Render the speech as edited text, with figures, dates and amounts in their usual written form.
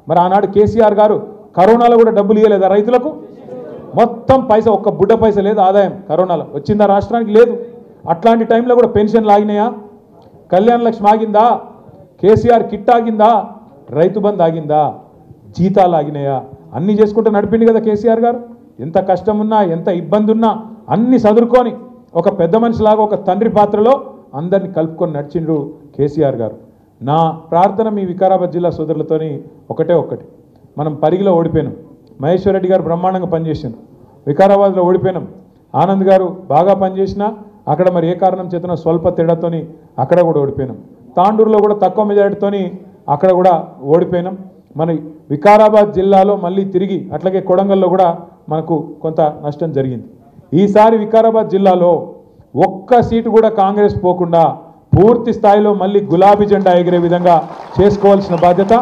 మరి ఆనాడు కేసీఆర్ గారు కరోనాలో కూడా డబ్బులు ఇవ్వలేదా రైతులకు? మొత్తం పైసా ఒక్క బుడ్డ పైసా లేదు ఆదాయం కరోనాలో వచ్చిందా రాష్ట్రానికి? లేదు. అట్లాంటి టైంలో కూడా పెన్షన్లు ఆగినాయా? కళ్యాణ లక్ష్మి ఆగిందా? కేసీఆర్ కిట్ ఆగిందా? రైతు బంధు ఆగిందా? జీతాలు ఆగినాయా? అన్నీ చేసుకుంటూ నడిపిండి కదా కేసీఆర్ గారు. ఎంత కష్టం ఉన్నా ఎంత ఇబ్బంది ఉన్నా అన్నీ సదురుకొని ఒక పెద్ద మనిషిలాగా ఒక తండ్రి పాత్రలో అందరిని కలుపుకొని నడిచిండ్రు కేసీఆర్ గారు. నా ప్రార్థన మీ వికారాబాద్ జిల్లా సోదరులతోని ఒకటే ఒక్కటి, మనం పరిగిలో ఓడిపోయినాం, మహేశ్వర్ రెడ్డి గారు బ్రహ్మాండంగా పనిచేసిండ్రు, వికారాబాద్లో ఓడిపోయినాం, ఆనంద్ గారు బాగా పనిచేసినా అక్కడ మరి ఏ కారణం చేతనో స్వల్ప తేడాతోని అక్కడ కూడా ఓడిపోయినాం, తాండూరులో కూడా తక్కువ మెజారిటీతోని అక్కడ కూడా ఓడిపోయినాం. మన వికారాబాద్ జిల్లాలో మళ్ళీ తిరిగి అట్లాగే కొడంగల్లో కూడా మనకు కొంత నష్టం జరిగింది. ఈసారి వికారాబాద్ జిల్లాలో ఒక్క సీటు కూడా కాంగ్రెస్ పోకుండా పూర్తి స్థాయిలో మళ్ళీ గులాబీ జెండా ఎగిరే విధంగా చేసుకోవాల్సిన బాధ్యత